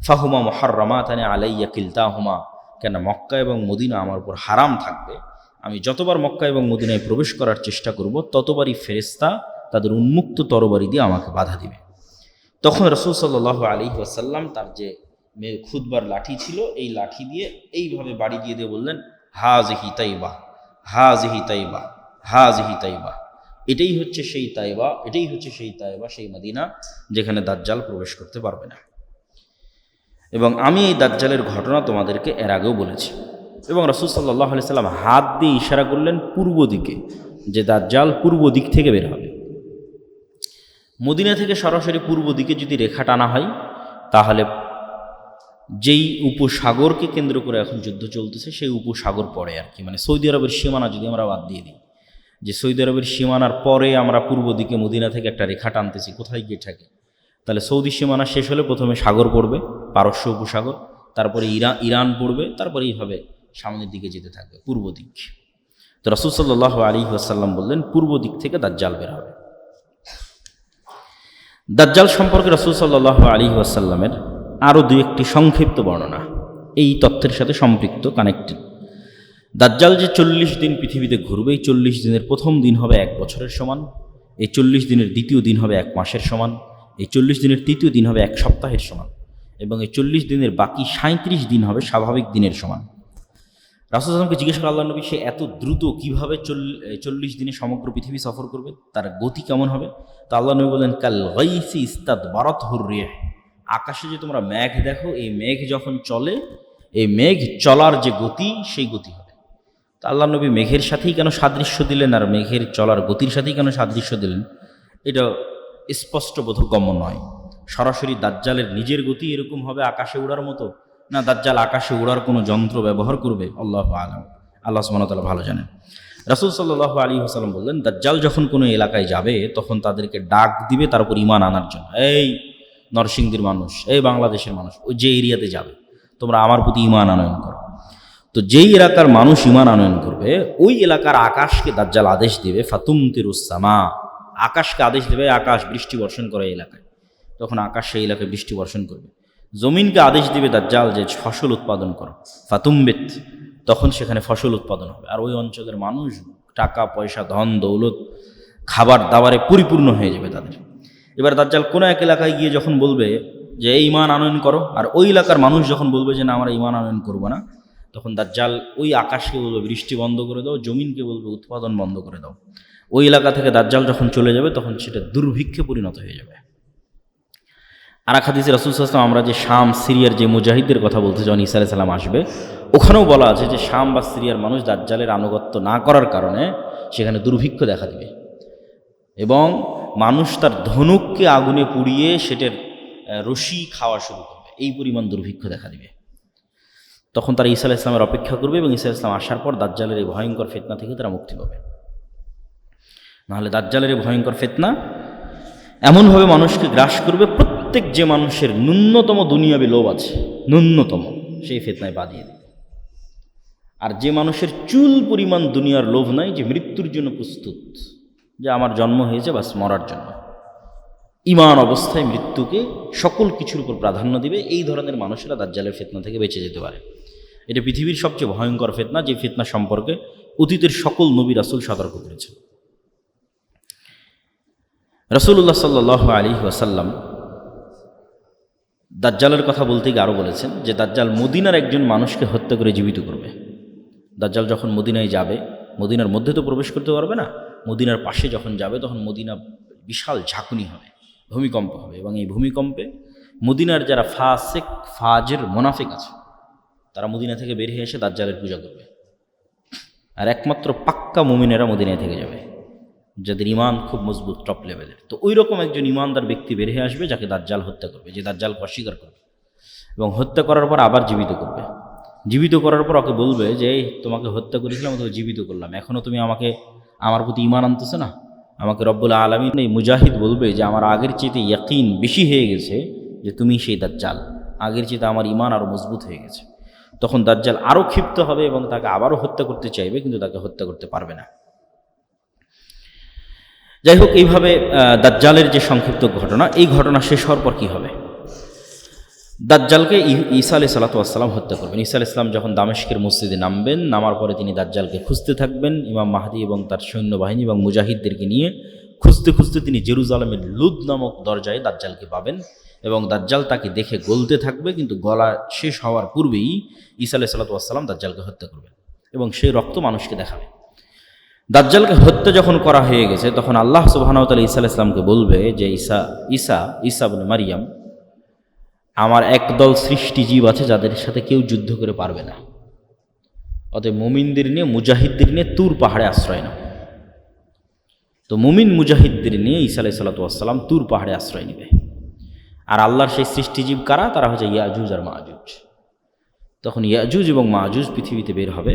[SPEAKER 1] ফাহুমা মুহাররামাতানি আলাইয়া কিলতাহুমা, কেন মক্কা এবং মদিনা আমার উপর হারাম থাকবে। আমি যতবার মক্কা এবং মদিনায় প্রবেশ করার চেষ্টা করব, ততবারই ফেরেশতা তাদের উন্মুক্ত তরবারি দিয়ে আমাকে বাধা দিবে। তখন রাসূল সাল্লাল্লাহু আলাইহি ওয়াসাল্লাম তার যে খুতবার লাঠি ছিল, এই লাঠি দিয়ে এইভাবে বাড়ি দিয়ে বললেন, হাযিহি তাইবা, হাযিহি তাইবা, হাযিহি তাইবা, এটাই হচ্ছে সেই তাইবা, এটাই হচ্ছে সেই তাইবা, সেই মদিনা যেখানে দাজ্জাল প্রবেশ করতে পারবে না। এবং আমি এই দাজ্জালের ঘটনা তোমাদেরকে এর আগেও বলেছি। এবং রাসূল সাল্লাল্লাহু আলাইহি সাল্লাম হাত দিয়ে ইশারা করলেন পূর্ব দিকে, যে দাজ্জাল পূর্ব দিক থেকে বের হবে। মদিনা থেকে সরাসরি পূর্ব দিকে যদি রেখা টানা হয়, তাহলে যেই উপসাগরকে কেন্দ্র করে এখন যুদ্ধ চলতেছে সেই উপসাগর পড়ে আর কি, মানে সৌদি আরবের সীমানা যদি আমরা বাদ দিয়ে দিই, যে সৌদি আরবের সীমানার পরে আমরা পূর্ব দিকে মদিনা থেকে একটা রেখা টানতেছি, কোথায় গিয়ে থাকে? তাহলে সৌদি সীমানা শেষ হলে প্রথমে সাগর পড়বে, পারস্য উপসাগর, তারপরে ইরান পড়বে, তারপরে এইভাবে সামনের দিকে যেতে থাকবে পূর্ব দিক। তো রাসূল সাল্লাল্লাহু আলাইহি ওয়াসাল্লাম বললেন পূর্ব দিক থেকে দাজ্জাল বের হবে। দাজ্জাল সম্পর্কে রাসূল সাল্লাল্লাহু আলাইহি ওয়াসাল্লামের আরও 2-1টি সংক্ষিপ্ত বর্ণনা এই তথ্যের সাথে সম্পৃক্ত, কানেক্টেড। দাজ্জাল যে 40 দিন পৃথিবীতে ঘুরবে, এই 40 দিনের প্রথম দিন হবে 1 বছরের সমান, এই 40 দিনের দ্বিতীয় দিন হবে 1 মাসের সমান, এই 40 দিনের তৃতীয় দিন হবে 1 সপ্তাহের সমান, এবং এই 40 দিনের বাকি 37 দিন হবে স্বাভাবিক দিনের সমান। রাসূল সাল্লাল্লাহু আলাইহি ওয়াসাল্লামকে জিজ্ঞেস করা আল্লাহ নবী, সে এত দ্রুত কীভাবে 40 দিনে সমগ্র পৃথিবী সফর করবে, তার গতি কেমন হবে? তো আল্লাহ নবী বললেন, কাল গাইসি ইস্তাদবারাতহুর রিহ, আকাশে যে তোমরা মেঘ দেখো, এই মেঘ যখন চলে, এই মেঘ চলার যে গতি, সেই গতি হবে। তো আল্লাহ নবী মেঘের সাথেই কেন সাদৃশ্য দিলেন, আর মেঘের চলার গতির সাথেই কেন সাদৃশ্য দিলেন, এটা স্পষ্ট বোধগম্য নয়। সরাসরি দাজ্জালের নিজের গতি এরকম হবে আকাশে উড়ার মতো, না দাজ্জাল আকাশে উড়ার কোনো যন্ত্র ব্যবহার করবে, আল্লাহু আ'লাম, আল্লাহ সুবহানাহু ওয়া তাআলা ভালো জানেন। রাসূল সাল্লাল্লাহু আলাইহি ওয়াসাল্লাম বললেন, দাজ্জাল যখন কোনো এলাকায় যাবে, তখন তাদেরকে ডাক দিবে তার উপর ঈমান আনার জন্য। এই নরসিংদীর মানুষ, এই বাংলাদেশের মানুষ, ওই যে এরিয়াতে যাবে, তোমরা আমার প্রতি ঈমান আনয়ন করো। তো যেই এলাকার মানুষ ঈমান আনয়ন করবে, ওই এলাকার আকাশকে দাজ্জাল আদেশ দিবে, ফাতুমতিরুস সামা, আকাশকে আদেশ দেবে, আকাশ বৃষ্টি বর্ষণ করে এই এলাকায়। তখন আকাশ সেই এলাকায় বৃষ্টি বর্ষণ করবে। জমিনকে আদেশ দিবে দাজ্জাল যে ফসল উৎপাদন করো, ফাতুম্বিত, তখন সেখানে ফসল উৎপাদন হবে। আর ওই অঞ্চলের মানুষ টাকা পয়সা ধন দৌলত খাবার দাবারে পরিপূর্ণ হয়ে যাবে তাদের। এবার দাজ্জাল কোনো এক এলাকায় গিয়ে যখন বলবে যে এই ঈমান আনয়ন করো, আর ওই এলাকার মানুষ যখন বলবে যে না আমরা ঈমান আনয়ন করবো না, তখন দাজ্জাল ওই আকাশকে বলবে বৃষ্টি বন্ধ করে দাও, জমিনকে বলবে উৎপাদন বন্ধ করে দাও। ওই এলাকা থেকে দাজ্জাল যখন চলে যাবে তখন সেটা দুর্ভিক্ষে পরিণত হয়ে যাবে। আর এক হাদিসে রাসূল সাল্লাল্লাহু আলাইহি ওয়াসাল্লাম আমরা যে শাম সিরিয়ার যে মুজাহিদদের কথা বলতে যখন ঈসা আলাইহিস সালাম আসবে, ওখানেও বলা আছে যে শাম বা সিরিয়ার মানুষ দাজ্জালের আনুগত্য না করার কারণে সেখানে দুর্ভিক্ষ দেখা দিবে এবং মানুষ তার ধনুককে আগুনে পুড়িয়ে সেটার রশি খাওয়া শুরু করবে, এই পরিমাণ দুর্ভিক্ষ দেখা দিবে। তখন তারা ঈসা আলাইহিস সালামের অপেক্ষা করবে এবং ঈসা আলাইহিস সালাম আসার পর দাজ্জালের এই ভয়ঙ্কর ফিতনা থেকে তারা মুক্তি পাবে। নাহলে দাজ্জালের এই ভয়ঙ্কর ফিতনা এমনভাবে মানুষকে গ্রাস করবে, প্রত্যেক যে মানুষের ন্যূনতম দুনিয়াবি লোভ আছে, ন্যূনতম, সেই ফিতনায় বাঁধিয়ে দেবে। আর যে মানুষের চুল পরিমাণ দুনিয়ার লোভ নাই, যে মৃত্যুর জন্য প্রস্তুত, যে আমার জন্ম হয়েছে বাস মরার জন্য, ঈমান অবস্থায় মৃত্যুকে সকল কিছুর উপর প্রাধান্য দিবে, এই ধরনের মানুষেরা দাজ্জালের ফিতনা থেকে বেঁচে যেতে পারে। এটা পৃথিবীর সবচেয়ে ভয়ঙ্কর ফিতনা, যে ফিতনা সম্পর্কে অতীতের সকল নবী রাসূল সতর্ক করেছেন। রাসূলুল্লাহ সাল্লাল্লাহু আলাইহি ওয়াসাল্লাম দাজ্জালের কথা বলতে গিয়ে আরও বলেছেন যে দাজ্জাল মদিনার একজন মানুষকে হত্যা করে জীবিত করবে। দাজ্জাল যখন মদিনায় যাবে, মদিনার মধ্যে তো প্রবেশ করতে পারবে না, মদিনার পাশে যখন যাবে তখন মদিনা বিশাল ঝাঁকুনি হবে, ভূমিকম্প হবে, এবং এই ভূমিকম্পে মদিনার যারা ফাসিক ফাজের মুনাফিক আছে তারা মদিনা থেকে বের হয়ে এসে দাজ্জালের পূজা করবে, আর একমাত্র পাক্কা মুমিনেরা মদিনায় থেকে যাবে, যাদের ঈমান খুব মজবুত টপ লেভেলের। তো ওই রকম একজন ঈমানদার ব্যক্তি বের হয়ে আসবে যাকে দাজ্জাল হত্যা করবে, যে দাজ্জালকে অস্বীকার করবে এবং হত্যা করার পর আবার জীবিত করবে। জীবিত করার পর ওকে বলবে যে এই তোমাকে হত্যা করেছিলাম, তোকে জীবিত করলাম, এখনও তুমি আমাকে আমার প্রতি ঈমান আনতেছো না। আমাকে রব্বুল আলামিন এই মুজাহিদ বলবে যে আমার আগের চেয়ে ইয়াকিন বেশি হয়ে গেছে যে তুমি সেই দাজ্জাল, আগের চেয়ে আমার ঈমান আরও মজবুত হয়ে গেছে। তখন দাজ্জাল আরও ক্ষিপ্ত হবে এবং তাকে আবারও হত্যা করতে চাইবে, কিন্তু তাকে হত্যা করতে পারবে না। যাই হোক, এইভাবে দাজ্জালের যে সংক্ষিপ্ত ঘটনা, এই ঘটনা শেষ হওয়ার পর কী হবে? দাজ্জালকে ঈসা আলাইহিস সালাতু ওয়াস সালাম হত্যা করবেন। ঈসা আলাইহিস সালাম যখন দামেস্কের মসজিদে নামবেন, নামার পরে তিনি দাজ্জালকে খুঁজতে থাকবেন। ইমাম মাহদী এবং তার সৈন্যবাহিনী এবং মুজাহিদদেরকে নিয়ে খুঁজতে খুঁজতে তিনি জেরুজালেমের লুদ নামক দরজায় দাজ্জালকে পাবেন এবং দাজ্জাল তাকে দেখে গলতে থাকবে, কিন্তু গলা শেষ হওয়ার পূর্বেই ঈসা আলাইহিস সালাতু ওয়াস সালাম দাজ্জালকে হত্যা করবেন এবং সেই রক্ত মানুষকে দেখাবে। দাজ্জালকে হত্যা যখন করা হয়ে গেছে তখন আল্লাহ সুবহানাহু ওয়া তাআলা ঈসা আলাইহিস সালামকে বলবে যে ঈসা ইবনে মারিয়াম, আমার একদল সৃষ্টি জীব আছে যাদের সাথে কেউ যুদ্ধ করে পারবে না, অতএব মুমিনদের নিয়ে মুজাহিদদের নিয়ে তুর পাহাড়ে আশ্রয় নাও। তো মুমিন মুজাহিদদের নিয়ে ঈসা আলাইহিস সালাতু ওয়াস সালাম তুর পাহাড়ে আশ্রয় নেবে। আর আল্লাহর সেই সৃষ্টিজীব কারা? তারা হচ্ছে ইয়াজুজ আর মাজুজ। তখন ইয়াজুজ এবং মাজুজ পৃথিবীতে বের হবে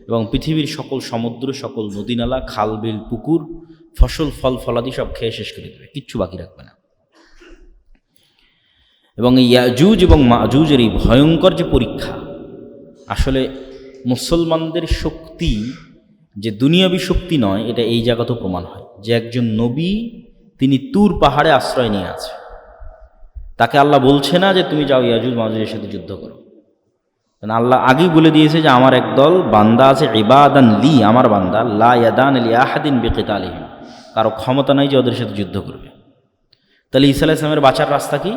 [SPEAKER 1] এবং পৃথিবীর সকল সমুদ্র, সকল নদীনালা, খাল বিল, পুকুর, ফসল ফল ফলাদি সব খেয়ে শেষ করে দেবে, কিচ্ছু বাকি রাখবে না। এবং এই ইয়াজুজ এবং মাজুজের এই ভয়ঙ্কর যে পরীক্ষা, আসলে মুসলমানদের শক্তি যে দুনিয়াবী শক্তি নয়, এটা এই জায়গাতেও প্রমাণ হয় যে একজন নবী তিনি তুর পাহাড়ে আশ্রয় নিয়ে আছে, তাকে আল্লাহ বলছে না যে তুমি যাও ইয়াজুজ মাজুজের সাথে যুদ্ধ করো। কারণ আল্লাহ আগেই বলে দিয়েছে যে আমার একদল বান্দা আছে, ইবাদান লি, আমার বান্দা, লা ইয়াদান লি আহাদিন বিকিতালিহিম, কারো ক্ষমতা নাই যে ওদের সাথে যুদ্ধ করবে। তাহলে ঈসা আলাইহিস সালামের বাঁচার রাস্তা কি?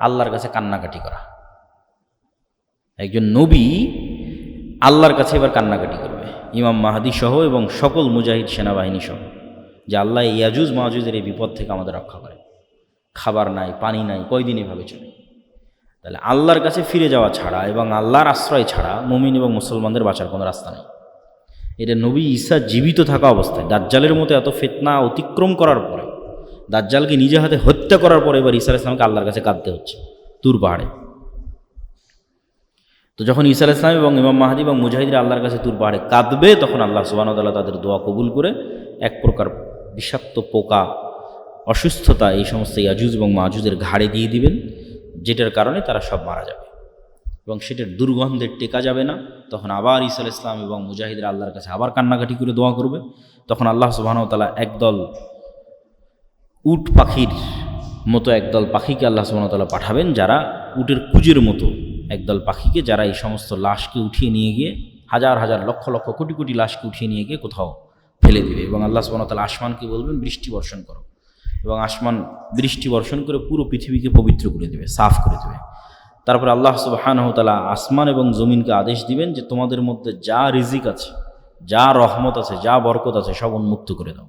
[SPEAKER 1] আল্লাহর কাছে কান্নাকাটি করা। একজন নবী আল্লাহর কাছে এবার কান্নাকাটি করবে, ইমাম মাহদী সহ এবং সকল মুজাহিদ সেনাবাহিনী সহ, যে আল্লাহ ইয়াজুজ মাজুজের এই বিপদ থেকে আমাদের রক্ষা করে। খাবার নাই, পানি নাই, কয়দিন এভাবে চলে। তাহলে আল্লাহর কাছে ফিরে যাওয়া ছাড়া এবং আল্লাহর আশ্রয় ছাড়া মুমিন এবং মুসলমানদের বাঁচার কোনো রাস্তা নেই। এটা নবী ঈসা জীবিত থাকা অবস্থায় দাজ্জালের মতো এত ফিতনা অতিক্রম করার পরে, দাজ্জালকে নিজে হাতে হত্যা করার পরে এবার ঈসা আলাইহিস সালামকে আল্লাহর কাছে কাঁদতে হচ্ছে তুর পাহাড়ে। তো যখন ঈসা আলাইহিস সালাম এবং ইমাম মাহদী এবং মুজাহিদরা আল্লাহর কাছে তুর পাহাড়ে কাঁদবে, তখন আল্লাহ সুবহানাহু ওয়া তাআলা তাদের দোয়া কবুল করে এক প্রকার বিষাক্ত পোকা, অসুস্থতা এই সমস্ত ইয়াজুজ এবং মাজুজের ঘাড়ে দিয়ে দিবেন, যেটার কারণে তারা সব মারা যাবে এবং সেটার দুর্গন্ধে টেকা যাবে না। তখন আবার ঈসা আলাইহিস সালাম এবং মুজাহিদরা আল্লাহর কাছে আবার কান্নাকাটি করে দোয়া করবে। তখন আল্লাহ সুবহানাহু ওয়া তাআলা একদল উট পাখির মতো একদল পাখিকে আল্লাহ সুবহানাহু ওয়া তাআলা পাঠাবেন, যারা উটের কুজের মতো একদল পাখিকে, যারা এই সমস্ত লাশকে উঠিয়ে নিয়ে গিয়ে হাজার হাজার লক্ষ লক্ষ কোটি কোটি লাশকে উঠিয়ে নিয়ে গিয়ে কোথাও ফেলে দেবে। এবং আল্লাহ সুবহানাহু ওয়া তাআলা আসমানকে বলবেন বৃষ্টি বর্ষণ করো, এবং আসমান বৃষ্টি বর্ষণ করে পুরো পৃথিবীকে পবিত্র করে দেবে, সাফ করে দেবে। তারপরে আল্লাহ সুবহানাহু ওয়া তাআলা আসমান এবং জমিনকে আদেশ দিবেন যে তোমাদের মধ্যে যা রিজিক আছে, যা রহমত আছে, যা বরকত আছে সব উন্মুক্ত করে দাও।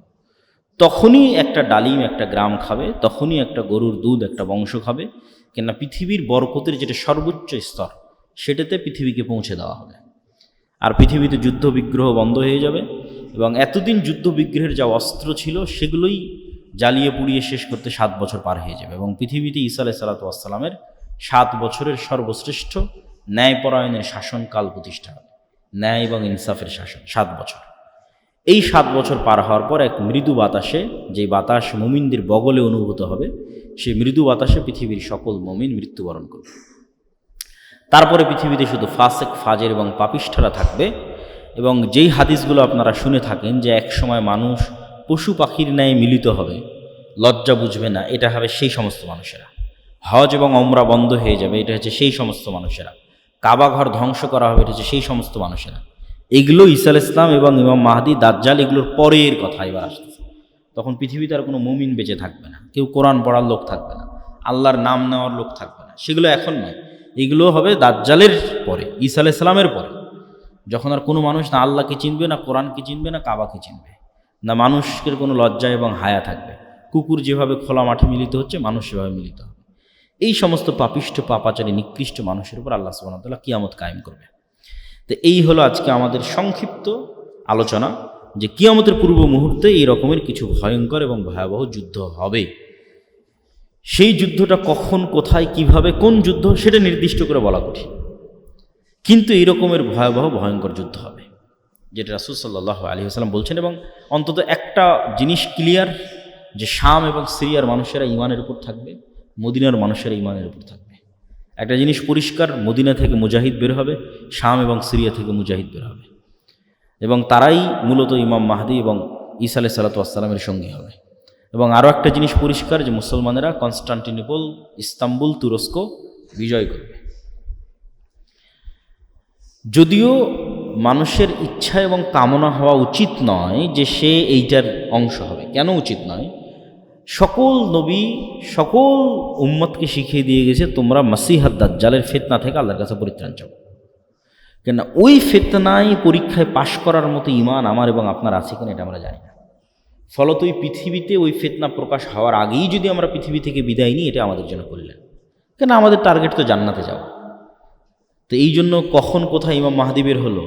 [SPEAKER 1] তখনই একটা ডালিম একটা গ্রাম খাবে, তখনই একটা গরুর দুধ একটা বংশ খাবে, কেননা পৃথিবীর বরকতের যেটা সর্বোচ্চ স্তর সেটাতে পৃথিবীকে পৌঁছে দেওয়া হবে। আর পৃথিবীতে যুদ্ধ বিগ্রহ বন্ধ হয়ে যাবে, এবং এতদিন যুদ্ধ বিগ্রহের যা অস্ত্র ছিল সেগুলোই জ্বালিয়ে পুড়িয়ে শেষ করতে 7 বছর পার হয়ে যাবে, এবং পৃথিবীতে ঈসা আলাইহিস সালাতু ওয়াস সালামের 7 বছরের সর্বশ্রেষ্ঠ ন্যায়পরায়ণের শাসনকাল প্রতিষ্ঠা হবে, ন্যায় এবং ইনসাফের শাসন 7 বছর। এই 7 বছর পার হওয়ার পর এক মৃদু বাতাসে, যে বাতাস মুমিনদের বগলে অনুভূত হবে, সেই মৃদু বাতাসে পৃথিবীর সকল মুমিন মৃত্যুবরণ করবে। তারপরে পৃথিবীতে শুধু ফাসেক, ফাজের এবং পাপিষ্ঠরা থাকবে। এবং যেই হাদিসগুলো আপনারা শুনে থাকেন যে এক সময় মানুষ পশু পাখির ন্যায় মিলিত হবে, লজ্জা বুঝবে না, এটা হবে সেই সমস্ত মানুষেরা। হজ এবং ওমরা বন্ধ হয়ে যাবে, এটা হচ্ছে সেই সমস্ত মানুষেরা। কাবা ঘর ধ্বংস করা হবে, এটা হচ্ছে সেই সমস্ত মানুষেরা। এগুলো ঈসা আলাইহিস সালাম এবং ইমাম মাহদী, দাজ্জাল, এগুলোর পরের কথা এবার আসতেছে। তখন পৃথিবীতে আর কোনো মুমিন বেঁচে থাকবে না, কেউ কোরআন পড়ার লোক থাকবে না, আল্লাহর নাম নেওয়ার লোক থাকবে না। সেগুলো এখন নয়, এগুলো হবে দাজ্জালের পরে, ঈসা আলাইহিস সালামের পরে, যখন আর কোনো মানুষ না আল্লাহকে চিনবে, না কোরআনকে চিনবে, না কাবাকে চিনবে, না মানুষের কোনো লজ্জা এবং হায়া থাকবে। কুকুর যেভাবে খোলা মাঠে মিলিত হচ্ছে, মানুষ সেভাবে মিলিত হবে। এই সমস্ত পাপিষ্ঠ, পাপাচারী, নিকৃষ্ট মানুষের উপর আল্লাহ সুবহানাহু ওয়া তাআলা কিয়ামত কায়েম করবে। তো এই হলো আজকে আমাদের সংক্ষিপ্ত আলোচনা, যে কিয়ামতের পূর্ব মুহূর্তে এই রকমের কিছু ভয়ঙ্কর এবং ভয়াবহ যুদ্ধ হবে। সেই যুদ্ধটা কখন, কোথায়, কিভাবে, কোন যুদ্ধ সেটা নির্দিষ্ট করে বলা কঠিন, কিন্তু এই রকমের ভয়াবহ ভয়ঙ্কর যুদ্ধ হবে, যেটা রাসূল সাল্লাল্লাহু আলাইহি ওয়াসাল্লাম বলছেন। এবং অন্তত একটা জিনিস ক্লিয়ার, যে শাম এবং সিরিয়ার মানুষেরা ঈমানের উপর থাকবে, মদিনার মানুষেরা ঈমানের উপর থাকবে। একটা জিনিস পরিষ্কার, মদিনা থেকে মুজাহিদ বের হবে, শাম এবং সিরিয়া থেকে মুজাহিদ বের হবে, এবং তারাই মূলত ইমাম মাহদী এবং ঈসা আলাইহিস সালাতু ওয়াস সালামের সঙ্গী হবে। এবং আরও একটা জিনিস পরিষ্কার, যে মুসলমানেরা কনস্টান্টিনোপল, ইস্তাম্বুল, তুরস্ক বিজয় করবে। যদিও মানুষের ইচ্ছা এবং কামনা হওয়া উচিত নয় যে সে এইটার অংশ হবে। কেন উচিত নয়? সকল নবী সকল উম্মতকে শিখিয়ে দিয়ে গেছে, তোমরা মাসিহ দাজ্জালের ফিতনা থেকে আল্লাহর কাছে পরিত্রাণ চাও। কেন ওই ফিতনায় পরীক্ষায় পাশ করার মতো ঈমান আমার এবং আপনার আছে কিনা এটা আমরা জানি না। ফলত ওই পৃথিবীতে ওই ফিতনা প্রকাশ হওয়ার আগেই যদি আমরা পৃথিবী থেকে বিদায় নিই, এটা আমাদের জন্য করলেন। কেন আমাদের টার্গেট তো জান্নাতে যাওয়া। তো এই জন্য কখন কোথায় ইমাম মাহদী বের হলো,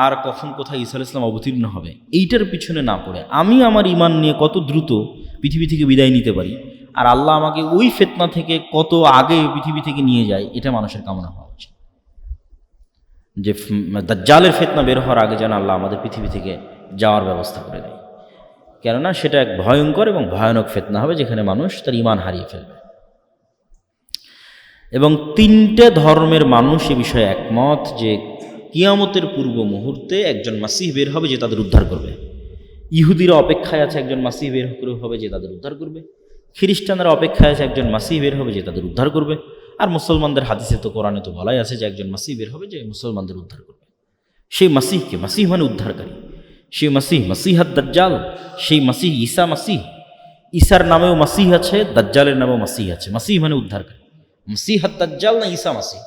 [SPEAKER 1] আর কখন কোথায় ঈসা আলাইহিস সালাম অবতীর্ণ হবে, এইটার পিছনে না পড়ে আমি আমার ঈমান নিয়ে কত দ্রুত পৃথিবী থেকে বিদায় নিতে পারি, আর আল্লাহ আমাকে ওই ফিতনা থেকে কত আগে পৃথিবী থেকে নিয়ে যায়, এটা মানুষের কামনা হওয়া উচিত। যে দাজ্জালের ফিতনা বের হওয়ার আগে যেন আল্লাহ আমাদের পৃথিবী থেকে যাওয়ার ব্যবস্থা করে দেয়, কেননা সেটা এক ভয়ঙ্কর এবং ভয়ানক ফিতনা হবে, যেখানে মানুষ তার ঈমান হারিয়ে ফেলবে। এবং 3টে ধর্মের মানুষ এ বিষয়ে একমত যে কিয়ামতের পূর্ব মুহূর্তে একজন মাসিহ বের হবে যে তাদের উদ্ধার করবে। ইহুদিরা অপেক্ষায় আছে একজন মাসিহ বের হবে যে তাদের উদ্ধার করবে, খ্রিস্টানরা অপেক্ষায় আছে একজন মাসিহ বের হবে যে তাদের উদ্ধার করবে, আর মুসলমানদের হাদিসে তো কোরআনে তো বলাই আছে যে একজন মাসিহ বের হবে যে মুসলমানদের উদ্ধার করবে। সেই মাসিহকে, মাসিহ মানে উদ্ধারকারী, সেই মাসিহ, মাসিহাত দাজ্জাল, সেই মাসিহ ঈসা মাসিহ। ঈসার নামেও মাসিহ আছে, দাজ্জালের নামেও মাসিহ আছে। মাসিহ মানে উদ্ধারকারী, মাসিহাত দাজ্জাল না ঈসা মাসিহ।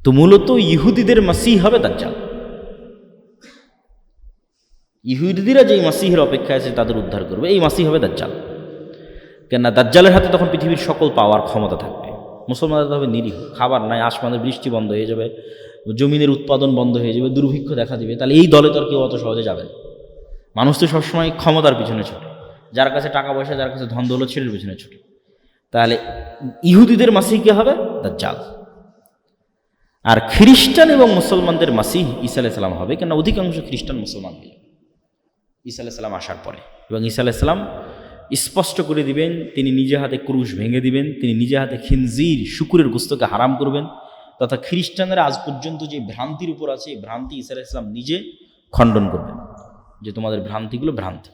[SPEAKER 1] তো মূলত ইহুদিদের মাসিহ হবে দাজ্জাল। ইহুদিরা যেই মাসিহের অপেক্ষায় আছে তাদের উদ্ধার করবে, এই মাসিহ হবে দাজ্জাল। কেননা দাজ্জালের হাতে তখন পৃথিবীর সকল পাওয়ার ক্ষমতা থাকবে। মুসলমানদের হবে নিরীহ, খাবার নাই, আসমানের বৃষ্টি বন্ধ হয়ে যাবে, জমিনের উৎপাদন বন্ধ হয়ে যাবে, দুর্ভিক্ষ দেখা দিবে। তাহলে এই দলে তো আর কেউ অত সহজে যাবে না। মানুষ তো সবসময় ক্ষমতার পিছনে ছোটে, যার কাছে টাকা পয়সা, যার কাছে ধন দৌলত, ছেলের পিছনে ছোটে। তাহলে ইহুদিদের মাসিহ কে হবে? দাজ্জাল। আর খ্রিস্টান এবং মুসলমানদের মাসিহ ঈসা আলাইহিস সালাম হবে, কেন অধিকাংশ খ্রিস্টান মুসলমান হয়ে যাবে ঈসা আলাইহিস সালাম আসার পরে। এবং ঈসা আলাইহিস সালাম স্পষ্ট করে দিবেন, তিনি নিজে হাতে ক্রুশ ভেঙে দিবেন, তিনি নিজে হাতে খিনজির, শুকুরের গোস্তকে হারাম করবেন। তথা খ্রিস্টানরা আজ পর্যন্ত যে ভ্রান্তির উপর আছে, এই ভ্রান্তি ঈসা আলাইহিস সালাম নিজে খণ্ডন করবেন, যে তোমাদের ভ্রান্তিগুলো ভ্রান্তি।